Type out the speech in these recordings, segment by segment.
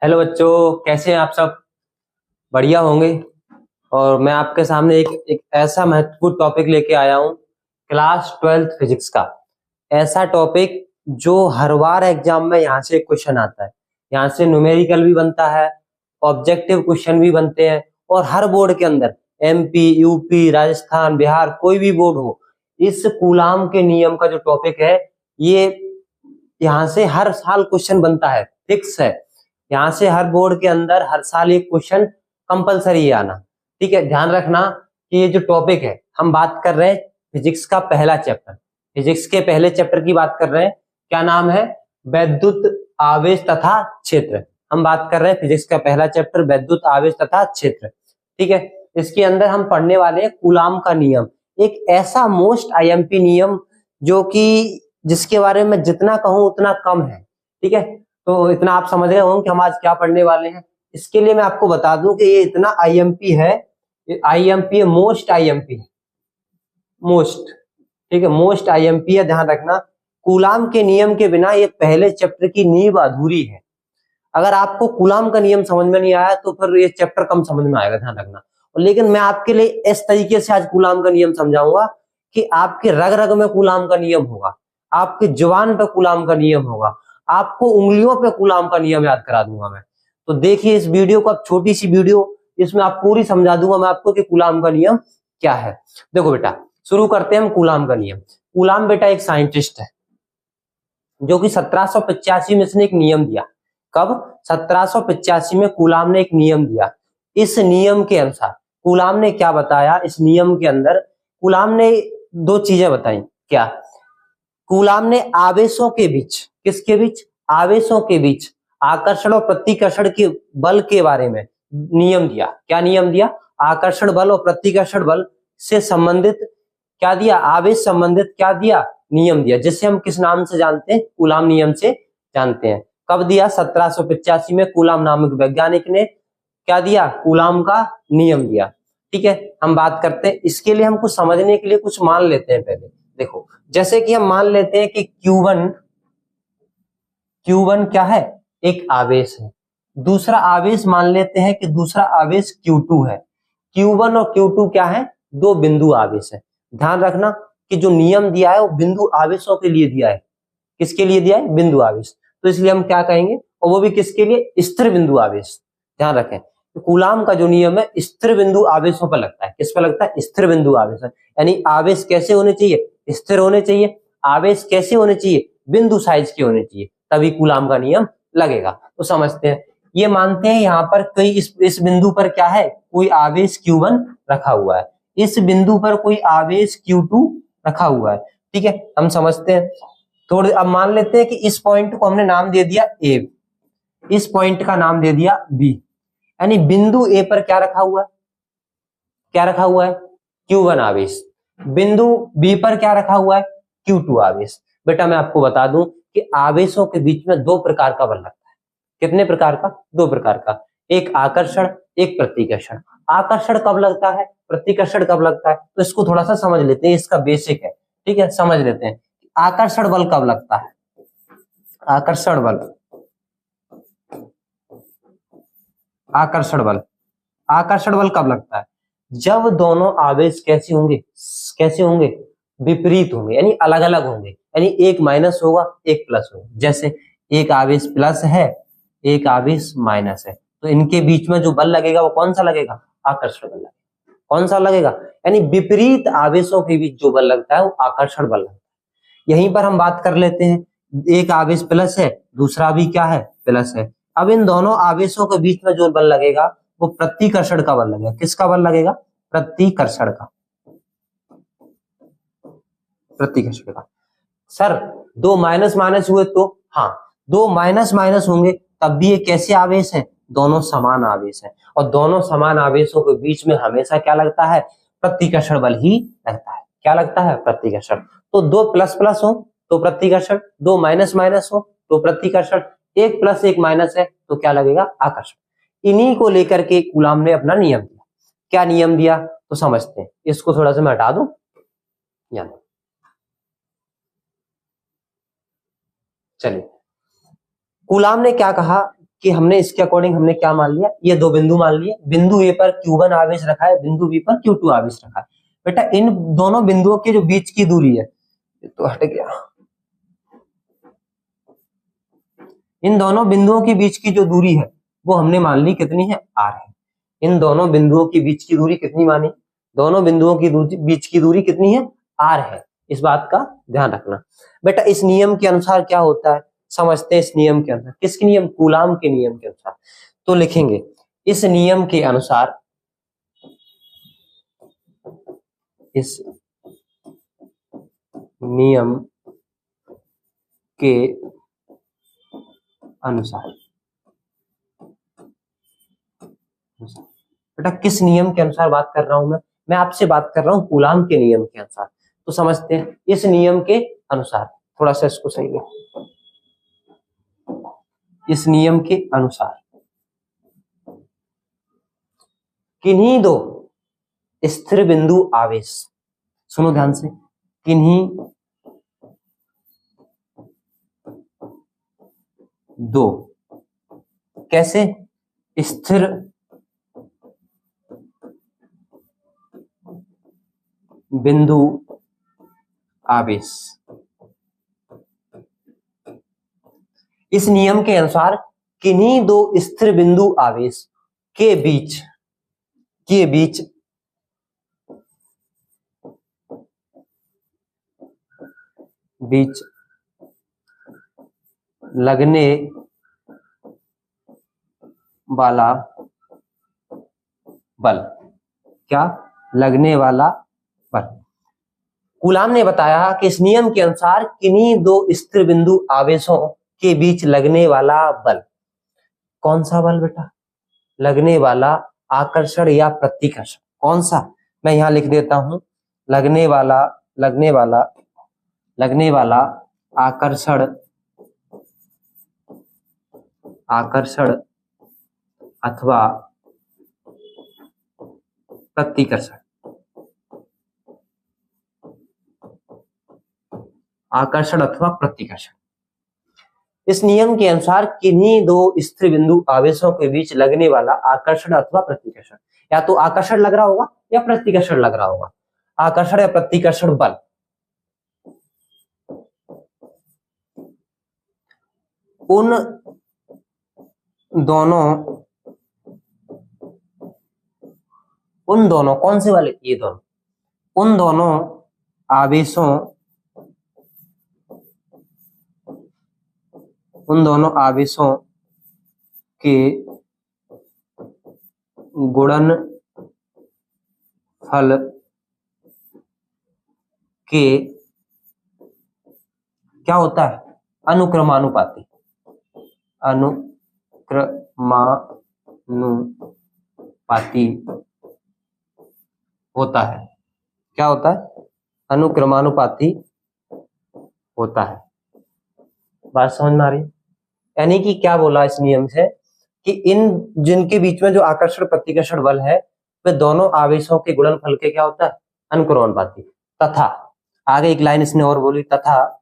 Hello बच्चों, कैसे हैं आप सब? बढ़िया होंगे। और मैं आपके सामने एक ऐसा महत्वपूर्ण टॉपिक लेके आया हूँ, क्लास 12th फिजिक्स का। ऐसा टॉपिक जो हर बार एग्जाम में यहाँ से क्वेश्चन आता है। यहाँ से न्यूमेरिकल भी बनता है, ऑब्जेक्टिव क्वेश्चन भी बनते हैं। और हर बोर्ड के अंदर एमपी, यूपी, राजस्थान, बिहार, कोई भी बोर्ड हो, इस कूलाम के नियम का जो टॉपिक है, ये यहाँ से हर साल क्वेश्चन बनता है, फिक्स है। यहाँ से हर बोर्ड के अंदर हर साल एक क्वेश्चन कंपलसरी है आना। ठीक है, ध्यान रखना कि ये जो टॉपिक है, हम बात कर रहे हैं फिजिक्स का पहला चैप्टर। फिजिक्स के पहले चैप्टर की बात कर रहे हैं। क्या नाम है? वैद्युत आवेश तथा क्षेत्र। हम बात कर रहे हैं फिजिक्स का पहला चैप्टर, वैद्युत आवेश तथा क्षेत्र। ठीक है, इसके अंदर हम पढ़ने वाले हैं कूलाम का नियम, एक ऐसा मोस्ट आईएमपी नियम जो कि जिसके बारे में जितना कहूं उतना कम है। ठीक है, तो इतना आप समझ गए होंगे कि हम आज क्या पढ़ने वाले हैं। इसके लिए मैं आपको बता दूं कि ये इतना आईएमपी है, आईएमपी है, मोस्ट आईएमपी है, मोस्ट। ठीक है, मोस्ट आईएमपी है, ध्यान रखना। कूलाम के नियम के बिना ये पहले चैप्टर की नींव अधूरी है। अगर आपको कूलाम का नियम समझ में नहीं आया तो फिर ये चैप्टर कम समझ में आएगा, ध्यान रखना। लेकिन मैं आपके लिए इस तरीके से आज कूलाम का नियम समझाऊंगा कि आपके रग रग में कूलाम का नियम होगा, आपकी जुबान पे कूलाम का नियम होगा, आपको उंगलियों पे कूलाम का नियम याद करा दूंगा मैं। तो देखिए इस वीडियो को, आप छोटी सी वीडियो, इसमें आप पूरी समझा दूंगा मैं आपको कि कूलाम का नियम क्या है। देखो बेटा, शुरू करते हैं हम कूलाम का नियम। कूलाम बेटा एक साइंटिस्ट है जो कि 1785 में इसने एक नियम दिया। कब? 1785 में कूलाम ने एक नियम दिया। इस नियम के अनुसार कूलाम ने क्या बताया? इस नियम के अंदर कूलाम ने दो चीजें बताई। क्या? कूलाम ने आवेशों के बीच, किसके बीच? आवेशों के बीच आकर्षण और प्रतिकर्षण के बल के बारे में नियम दिया। क्या नियम दिया? आकर्षण बल और प्रतिकर्षण बल से संबंधित क्या दिया? आवेश संबंधित क्या दिया? नियम दिया, जिसे हम किस नाम से जानते हैं? कूलाम नियम से जानते हैं। कब दिया? 1785 में कूलाम नामक वैज्ञानिक ने क्या दिया? कूलाम का नियम दिया। ठीक है, हम बात करते हैं। इसके लिए हम कुछ समझने के लिए कुछ मान लेते हैं पहले। देखो, जैसे कि हम मान लेते हैं कि Q1 क्या है? एक आवेश है। दूसरा आवेश मान लेते हैं कि दूसरा आवेश Q2 है। Q1 और Q2 क्या है? दो बिंदु आवेश है। ध्यान रखना कि जो नियम दिया है वो बिंदु आवेशों के लिए दिया है। किसके लिए दिया है? बिंदु आवेश। तो इसलिए हम क्या कहेंगे? और वो भी किसके लिए? स्थिर बिंदु आवेश। ध्यान रखें, तो कूलाम का जो नियम है स्थिर बिंदु आवेशों पर लगता है। किस पर लगता है? स्थिर बिंदु आवेश। यानी आवेश कैसे होने चाहिए? स्थिर होने चाहिए। आवेश कैसे होने चाहिए? बिंदु साइज के होने चाहिए, तभी कूलाम का नियम लगेगा। तो समझते हैं, ये मानते हैं यहाँ पर कोई इस बिंदु पर क्या है? कोई आवेश Q1 रखा हुआ है, इस बिंदु पर कोई आवेश Q2 रखा हुआ है। ठीक है, हम समझते हैं थोड़े। अब मान लेते हैं कि इस पॉइंट को हमने नाम दे दिया A, इस पॉइंट का नाम दे दिया B। यानी बिंदु A पर क्या रखा हुआ है? क्या रखा हुआ है? Q1 आवेश। बिंदु B पर क्या रखा हुआ है? Q2 आवेश। बेटा मैं आपको बता दूं कि आवेशों के बीच में दो प्रकार का बल लगता है। कितने प्रकार का? दो प्रकार का। एक आकर्षण, एक प्रतिकर्षण। आकर्षण कब लगता है? प्रतिकर्षण कब लगता है? तो इसको थोड़ा सा समझ लेते हैं, इसका बेसिक है। ठीक है, समझ लेते हैं। आकर्षण बल कब लगता है? आकर्षण बल, आकर्षण बल, आकर्षण बल कब लगता है? जब दोनों आवेश कैसे होंगे? कैसे होंगे? विपरीत होंगे, यानी अलग अलग होंगे। यानी एक माइनस होगा, एक प्लस होगा। जैसे एक आवेश प्लस है, एक आवेश माइनस है, तो इनके बीच में जो बल लगेगा वो कौन सा लगेगा? आकर्षण बल लगेगा। कौन सा लगेगा? यानी विपरीत आवेशों के बीच जो बल लगता है वो आकर्षण बल लगता है। यहीं पर हम बात कर लेते हैं, एक आवेश प्लस है, दूसरा भी क्या है? प्लस है। अब इन दोनों आवेशों के बीच में जो बल लगेगा वो प्रतिकर्षण का बल लगेगा। किसका बल लगेगा? प्रतिकर्षण का, प्रतिकर्षण का। सर दो माइनस माइनस हुए तो? हाँ, दो माइनस माइनस होंगे तब भी ये कैसे आवेश है? दोनों समान आवेश है। और दोनों समान आवेशों के बीच में हमेशा क्या लगता है? प्रतिकर्षण बल ही लगता है। क्या लगता है? प्रतिकर्षण। तो दो प्लस प्लस हो तो प्रतिकर्षण, दो माइनस माइनस हो तो प्रतिकर्षण, एक प्लस एक माइनस है तो क्या लगेगा? आकर्षण। इन्हीं को लेकर के कूलाम ने अपना नियम दिया। क्या नियम दिया? तो समझते हैं। इसको थोड़ा सा मैं हटा दूं, चलिए। कूलाम ने क्या कहा कि हमने इसके अकॉर्डिंग हमने क्या मान लिया, ये दो बिंदु मान लिए, बिंदु ए पर Q1 आवेश रखा है, बिंदु बी पर Q2 आवेश रखा है। बेटा इन दोनों बिंदुओं के जो बीच की दूरी है, तो हट गया, इन दोनों बिंदुओं के बीच की जो दूरी है वो हमने मान ली कितनी है, r है। इन दोनों बिंदुओं के बीच की दूरी कितनी मानी, दोनों बिंदुओं की बीच की दूरी कितनी है, r है। इस बात का ध्यान रखना। बेटा इस नियम के अनुसार क्या होता है, समझते हैं इस नियम के अनुसार। किसके नियम, कूलाम के नियम के अनुसार। तो लिखेंगे इस नियम के अनुसार, इस नियम के अनुसार। बेटा किस नियम के अनुसार बात कर रहा हूं मैं आपसे बात कर रहा हूं कूलाम के नियम के अनुसार। तो समझते हैं इस नियम के अनुसार, थोड़ा सा इसको सही ले, इस नियम के अनुसार किन्हीं दो स्थिर बिंदु आवेश, सुनो ध्यान से, किन्हीं दो, कैसे, स्थिर बिंदु आवेश। इस नियम के अनुसार किन्हीं दो स्थिर बिंदु आवेश के बीच लगने वाला बल, क्या, लगने वाला बल। कूलाम ने बताया कि इस नियम के अनुसार किन्हीं दो स्थिर बिंदु आवेशों के बीच लगने वाला बल, कौन सा बल बेटा, लगने वाला आकर्षण या प्रतिकर्षण, कौन सा, मैं यहां लिख देता हूं, लगने वाला आकर्षण अथवा प्रतिकर्षण, आकर्षण अथवा प्रतिकर्षण। इस नियम के अनुसार किन्हीं दो स्थिर बिंदु आवेशों के बीच लगने वाला आकर्षण अथवा प्रतिकर्षण, या तो आकर्षण लग रहा होगा या प्रतिकर्षण लग रहा होगा, आकर्षण या प्रतिकर्षण बल, उन दोनों कौन से वाले, ये दोनों, उन दोनों आवेशों के गुणनफल के क्या होता है, अनुक्रमानुपाती होता है। क्या होता है, अनुक्रमानुपाती होता है। बात समझ में आ रही है? यानी कि क्या बोला इस नियम से कि इन जिनके बीच में जो आकर्षण प्रतिकर्षण बल है वे दोनों आवेशों के गुणनफल के क्या होता है, अनुक्रमानुपाती। तथा आगे एक लाइन इसने और बोली, तथा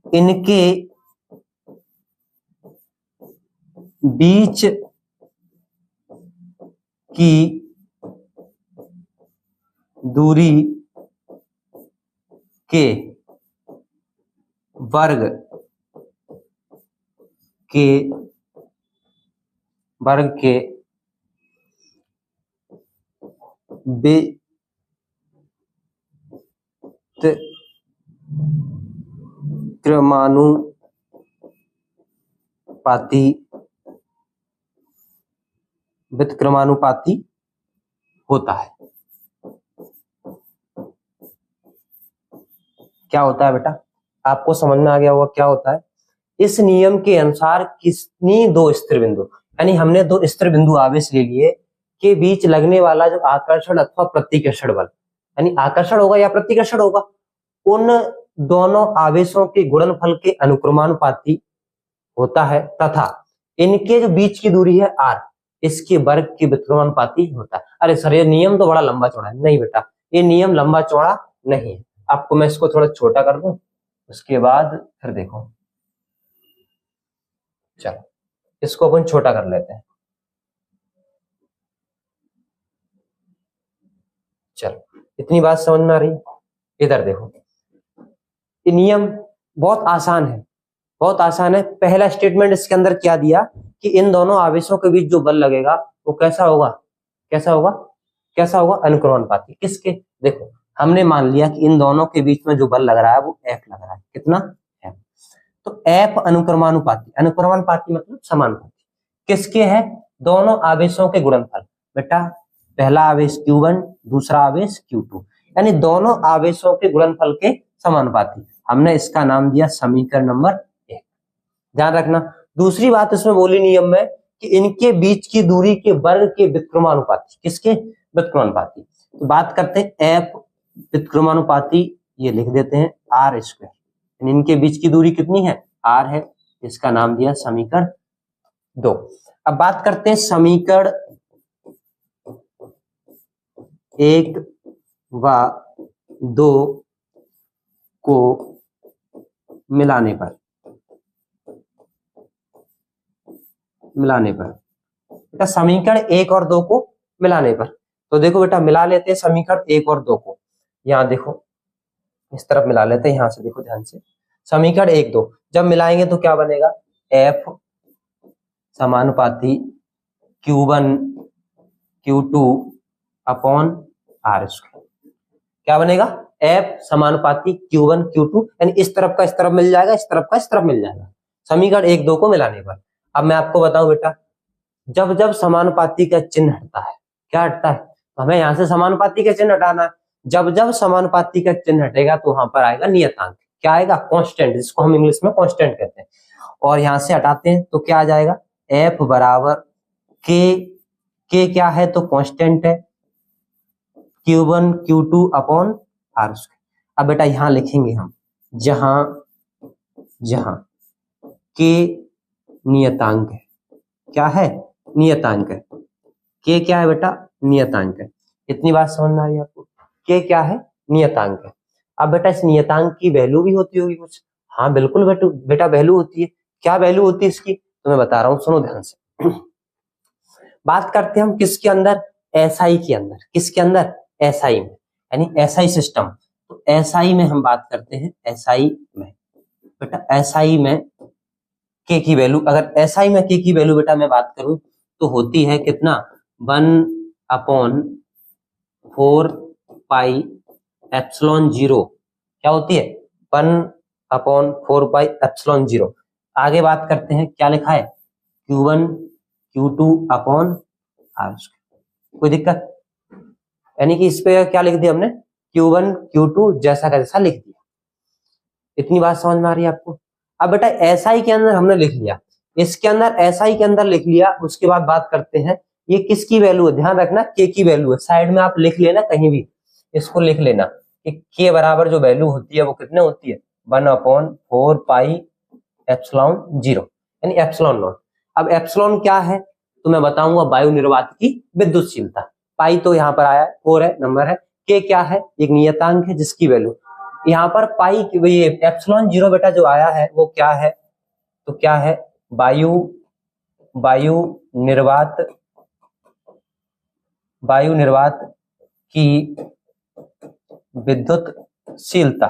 इनके बीच की दूरी के वर्ग के व्युत्क्रमानुपाती होता है। क्या होता है बेटा, आपको समझ में आ गया होगा क्या होता है। इस नियम के अनुसार कितनी दो स्थिर बिंदु, यानी हमने दो स्थिर बिंदु आवेश ले लिए के बीच लगने वाला जो आकर्षण अथवा प्रतिकर्षण बल, यानी आकर्षण होगा या प्रतिकर्षण होगा, उन दोनों आवेशों के गुणनफल के अनुक्रमानुपाती होता है। तथा इनके जो बीच की दूरी है r, इसके वर्ग के व्युत्क्रमानुपाती होता है। अरे सर ये नियम तो बड़ा लंबा चौड़ा है। नहीं बेटा, ये नियम लंबा चौड़ा नहीं है। आपको मैं इसको थोड़ा छोटा कर दूं, उसके बाद फिर देखो। चलो इसको अपन छोटा कर लेते हैं। चलो इतनी बात समझ में आ रही है? इधर देखो, ये नियम बहुत आसान है, बहुत आसान है। पहला स्टेटमेंट इसके अंदर क्या दिया कि इन दोनों आवेशों के बीच जो बल लगेगा वो कैसा होगा, कैसा होगा, कैसा होगा, अनुक्रमानुपाती। किसके? देखो हमने मान लिया कि इन दोनों के बीच में जो बल लग रहा है वो F लग रहा है। कितना? F। तो F अनुक्रमानुपाती, अनुक्रमानुपाती मतलब समानुपाती। किसके है? दोनों आवेशों के गुणनफल। बेटा पहला आवेश Q1, दूसरा आवेश Q2, यानी दोनों आवेशों के गुणनफल के समानुपाती। हमने इसका नाम दिया समीकरण नंबर 1। ध्यान रखना। दूसरी बात इसमें बोली नियम में कि इनके बीच की दूरी के वर्ग के व्युत्क्रमानुपाती। किसके? व्युत्क्रमानुपाती। तो बात करते हैं F व्युत्क्रमानुपाती, ये लिख देते हैं R²। इनके बीच की दूरी कितनी है? R है। इसका नाम दिया समीकरण 2। अब बात करते हैं समीकरण 1 व 2 को मिलाने पर, बेटा समीकरण 1 और 2 को मिलाने पर। तो देखो बेटा मिला लेते हैं समीकरण 1 और 2 को। यहाँ देखो इस तरफ मिला लेते हैं, यहां से देखो ध्यान से। समीकरण 1 2 जब मिलाएंगे तो क्या बनेगा? F समानुपाती Q1 Q2 अपॉन R²। क्या बनेगा? F समानुपाती Q1 Q2, यानी इस तरफ का इस तरफ मिल जाएगा, इस तरफ का इस तरफ मिल जाएगा समीकरण 1 2 को मिलाने पर। अब मैं आपको बताऊं बेटा, जब जब समानुपाती का चिन्ह हटता है, क्या हटता है? तो हमें यहां से समानुपाती का चिन्ह हटाना है। जब जब समानुपाती का चिन्ह हटेगा तो वहां पर आएगा नियतांक। क्या आएगा? कांस्टेंट, जिसको हम इंग्लिश में कांस्टेंट कहते हैं। और यहां से हटाते हैं तो क्या आ जाएगा? F बराबर K क्या है? तो कांस्टेंट है, Q1 Q2 अपॉन R²। अब बेटा यहां लिखेंगे हम, जहां जहां K नियतांक है। क्या है? नियतांक है। K क्या है बेटा? नियतांक है। इतनी बात समझ में आ रही है आपको? K क्या है? नियतांक है। अब बेटा इस नियतांक की वैल्यू भी होती होगी कुछ? हाँ बिल्कुल बेटा वैल्यू होती है। क्या वैल्यू होती है इसकी? तो मैं बता रहा हूं, सुनो ध्यान से। बात करते हैं हम किसके अंदर? SI के अंदर। किसके अंदर? SI में, यानी SI सिस्टम। तो SI में हम बात करते हैं, SI में बेटा, SI में K की वैल्यू, अगर SI में K की वैल्यू बेटा मैं बात करूं तो होती है कितना? 1/4πε0। क्या होती है? 1/4πε0। आगे बात करते हैं, क्या लिखा है? Q1 Q2 upon R²। कोई दिक्कत? यानी कि इस पे क्या लिख दिया हमने? Q1 Q2 जैसा का जैसा लिख दिया। इतनी बात समझ में आ रही है आपको? अब बेटा SI के अंदर हमने लिख लिया, इसके अंदर SI के अंदर लिख लिया। उसके बाद बात करते हैं ये किसकी वैल्यू है? ध्यान रखना K की वैल्यू है। साइड में आप लिख लेना, कहीं भी इसको लिख लेना कि K बराबर जो वैल्यू होती है वो कितने होती है? 1/4πε0, यानी एप्सिलॉन नॉट। अब एप्सिलॉन क्या है तो मैं बताऊंगा, वायु निर्वात की विद्युतशीलता। पाई तो यहाँ पर आया है, 4 है, नंबर है। K क्या है? एक नियतांक है जिसकी वैल्यू यहाँ पर पाई की, ये एप्सिलॉन 0 बेटा जो आया है वो क्या है? तो क्या है? वायु निर्वात की विद्युतशीलता।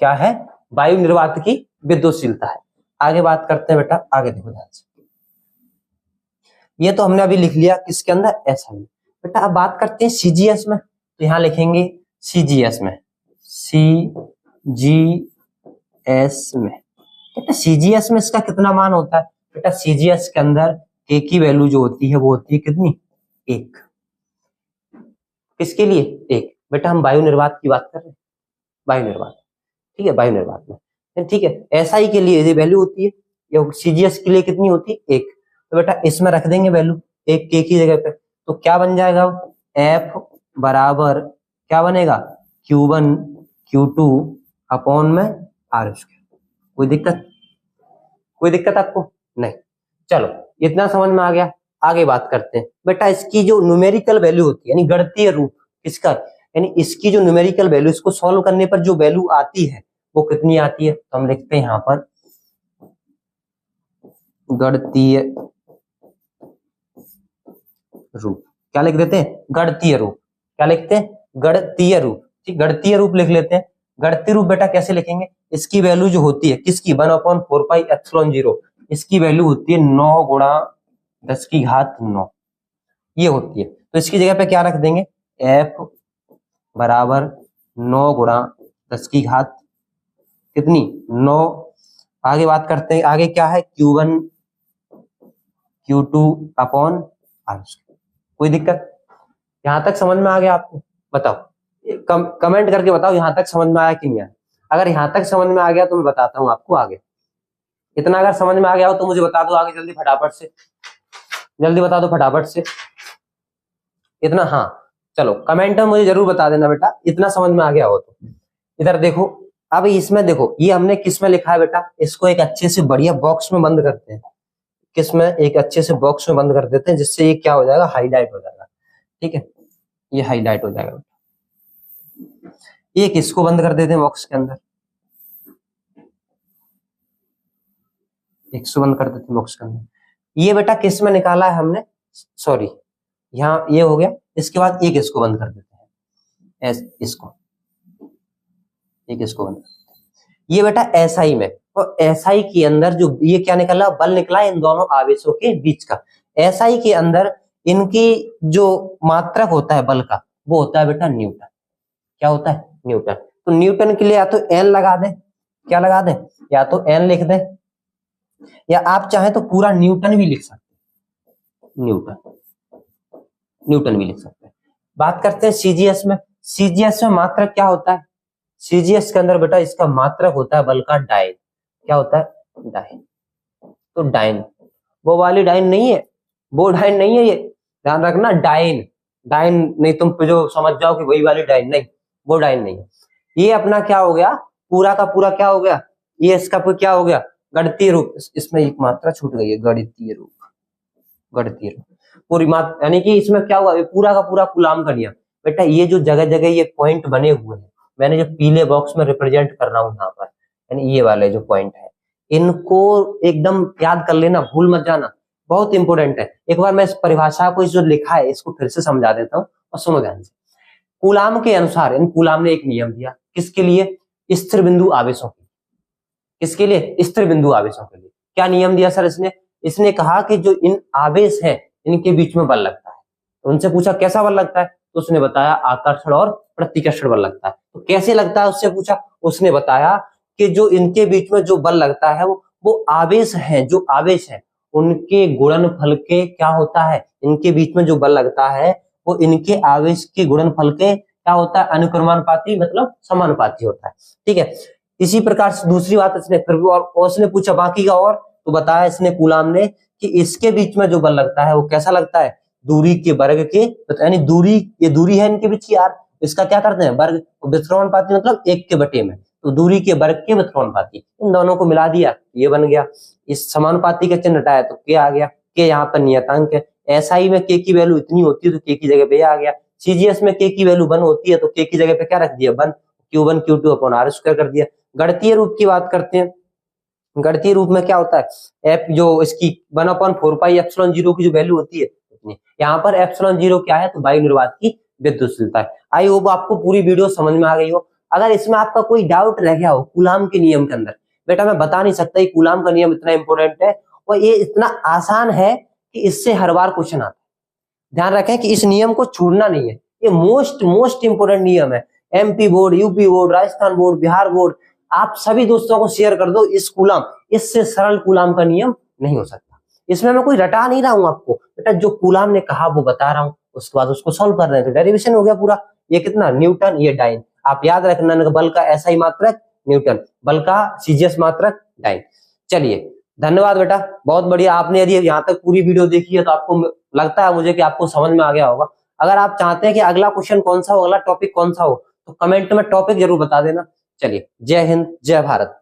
क्या है? वायु निर्वात की विद्युतशीलता है। आगे बात करते हैं बेटा, आगे देखो ध्यान से। ये तो हमने अभी लिख लिया किसके अंदर? SI में। बेटा अब बात करते हैं CGS में। तो यहां लिखेंगे CGS में, CGS में। बेटा CGS में इसका कितना मान होता है? बेटा CGS के अंदर K की वैल्यू जो होती है वो होती है कितनी? 1। किसके लिए? 1। बेटा हम वायु निर्वात की बात कर रहे हैं, वायु निर्वात, ठीक है, वायु निर्वात में, ठीक है। SI के लिए ये वैल्यू होती है, या CGS के लिए कितनी होती है? 1। तो बेटा इसमें रख देंगे वैल्यू 1 K की जगह पे। तो क्या बन जाएगा? F बराबर क्या बनेगा? Q1 Q2 अपॉन में R²। कोई दिक्कत? कोई दिक्कत आपको? नहीं। चलो इतना समझ में आ गया। आगे बात करते हैं बेटा, इसकी जो न्यूमेरिकल वैल्यू होती है, यानी गणितीय रूप इसका, यानी इसकी जो न्यूमेरिकल वैल्यू, इसको सॉल्व करने पर जो वैल्यू आती है वो कितनी आती है? तो हम लिखते हैं यहाँ पर गणितीय रूप। क्या लिख देते हैं? गणितीय रूप। क्या लिखते हैं? गणितीय रूप। ठीक, गणितीय रूप लिख लेते हैं। गणितीय रूप बेटा कैसे लिखेंगे? इसकी वैल्यू जो होती है किसकी? 1/4πε0। इसकी वैल्यू होती है 9 गुणा 10 की घात 9, ये होती है। तो इसकी जगह पे क्या रख देंगे? f बराबर 9 गुणा 10 की घात कितनी? 9। आगे बात करते हैं, आगे क्या है? Q1 Q2 upon R। कोई दिक्कत? यहां तक समझ में आ गया आपको? बताओ, कमेंट करके बताओ यहां तक समझ में आया कि नहीं आया। अगर यहां तक समझ में आ गया तो मैं बताता हूं आपको आगे। इतना अगर समझ में आ गया हो तो मुझे बता दो आगे जल्दी, फटाफट से जल्दी बता दो, फटाफट से इतना। हाँ चलो, कमेंट में मुझे जरूर बता देना बेटा इतना समझ में आ गया हो तो। इधर देखो, अब इसमें देखो ये हमने किस में लिखा है बेटा? इसको एक अच्छे से बढ़िया बॉक्स में बंद करते हैं। किसमें? एक अच्छे से बॉक्स में बंद कर देते हैं, जिससे ये क्या हो जाएगा? हाईलाइट हो जाएगा। ठीक है, ये हाईलाइट हो जाएगा। एक इसको बंद कर देते हैं बॉक्स के अंदर, इसको बंद कर देते हैं बॉक्स के अंदर। ये बेटा किस में निकाला है हमने? सॉरी, यहाँ ये हो गया। इसके बाद एक इसको बंद कर देते हैं, इसको एक इसको बंद कर देते हैं। ये बेटा एसआई में, और एसआई के अंदर जो ये क्या निकला? बल निकला इन दोनों आवेशों के बीच का। एसआई के अंदर इनकी जो मात्रक होता है बल का, वो होता है बेटा न्यूटन। क्या होता है? न्यूटन। तो न्यूटन के लिए या तो एन लगा दें, क्या लगा दें? या तो एन लिख दें, या आप चाहें तो पूरा न्यूटन भी लिख सकते हैं। न्यूटन भी लिख सकते हैं। बात करते हैं सीजीएस में। सीजीएस में मात्रक क्या होता है? सीजीएस के अंदर बेटा इसका मात्रक होता है बल का डाइन। क्या होता है? डाइन। तो डाइन वो वाली डाइन नहीं है, वो डाइन नहीं है, ये ध्यान रखना। डाइन डाइन नहीं, तुम जो समझ जाओ कि वही वाली डाइन, नहीं वो डाइन नहीं है। ये अपना क्या हो गया? पूरा का पूरा क्या हो गया? ये इसका क्या हो गया? गणितीय रूप। इसमें एक मात्रा छूट गई है, गणितीय रूप। गणितीय रूप पूरी मात्रा, यानी कि इसमें क्या हुआ? पूरा का पूरा कूलाम का नियम। बेटा ये जो जगह जगह ये पॉइंट बने हुए हैं, मैंने जो पीले बॉक्स में रिप्रेजेंट कर रहा हूं यहाँ पर, यानी ये वाले जो पॉइंट है, इनको एकदम याद कर लेना, भूल मत जाना, बहुत इंपॉर्टेंट है। एक बार मैं इस परिभाषा को, इस जो लिखा है इसको फिर से समझा देता हूँ और सुनो ध्यान से। कूलाम के अनुसार, इन कूलाम ने एक नियम दिया, किसके लिए? स्थिर बिंदु आवेशों के। किसके लिए? स्थिर बिंदु आवेशों के लिए। क्या नियम दिया सर इसने? इसने कहा कि जो इन आवेश हैं इनके बीच में बल लगता है। तो उनसे पूछा कैसा बल लगता है? तो उसने बताया आकर्षण और प्रतिकर्षण बल लगता है। तो कैसे लगता है उससे पूछा, उसने बताया कि जो इनके बीच में जो बल लगता है वो आवेश है, जो आवेश है उनके गुणनफल के क्या होता है? इनके बीच में जो बल लगता है वो इनके आवेश के गुणनफल के क्या होता है? अनुक्रमानुपाती, मतलब समानुपाती होता है। ठीक है, इसी प्रकार से दूसरी बात इसने फिर और उसने पूछा बाकी का, और तो बताया इसने कूलाम ने कि इसके बीच में जो बल लगता है वो कैसा लगता है? दूरी के वर्ग के, यानी दूरी, ये दूरी है इनके बीच की यार, इसका क्या करते हैं? वर्ग। व्युत्क्रमानुपाती मतलब 1 के बटे में, तो दूरी के वर्ग के व्युत्क्रमानुपाती, इन दोनों को मिला दिया, ये बन गया। इस समानुपाती का चिन्ह हटाया तो के आ गया। के यहाँ पर नियतांक है। एसआई में के की वैल्यू इतनी होती है तो के की जगह पे आ गया। सीजीएस में के की वैल्यू 1 होती है तो के की जगह पे क्या रख दिया? 1। Q1 Q2 upon R square कर दिया। गणितीय रूप की बात करते हैं। गणितीय रूप में क्या होता है? एफ जो इसकी 1/4πε0 की जो वैल्यू होती है उतनी। यहाँ पर ε0 क्या है? तो वायु निर्वात की विद्युतशीलता है। आई होप आपको पूरी वीडियो समझ में आ गई हो। अगर इसमें आपका कोई डाउट रह गया हो कूलाम के नियम के अंदर, बेटा मैं बता नहीं सकता, ये कूलाम का नियम इतना इंपॉर्टेंट है और ये इतना आसान है कि इससे हर बार क्वेश्चन आता है। ध्यान रखें कि इस नियम को छोड़ना नहीं है, ये मोस्ट इंपोर्टेंट नियम है। MP board, UP board, Rajasthan board, Bihar board, आप सभी दोस्तों को शेयर कर दो इस कूलाम, इससे सरल कूलाम का नियम नहीं हो सकता। इसमें मैं कोई रटा नहीं रहा हूं आपको, बेटा जो कूलाम ने कहा वो बता रहा हूं, उसके बाद उसको सॉल्व कर रहे हैं, तो डेरिवेशन हो गया पूरा। ये कितना? न्यूटन, ये डाइन। आप याद रखना, बल का एसआई मात्रक न्यूटन, बल का सीजीएस मात्रक डाइन। चलिए धन्यवाद बेटा, बहुत बढ़िया। आपने यदि यहाँ तक पूरी वीडियो देखी है तो आपको लगता है मुझे कि आपको समझ में आ गया होगा। अगर आप चाहते हैं कि अगला क्वेश्चन कौन सा हो, अगला टॉपिक कौन सा हो, तो कमेंट में टॉपिक जरूर बता देना। चलिए, जय हिंद, जय भारत।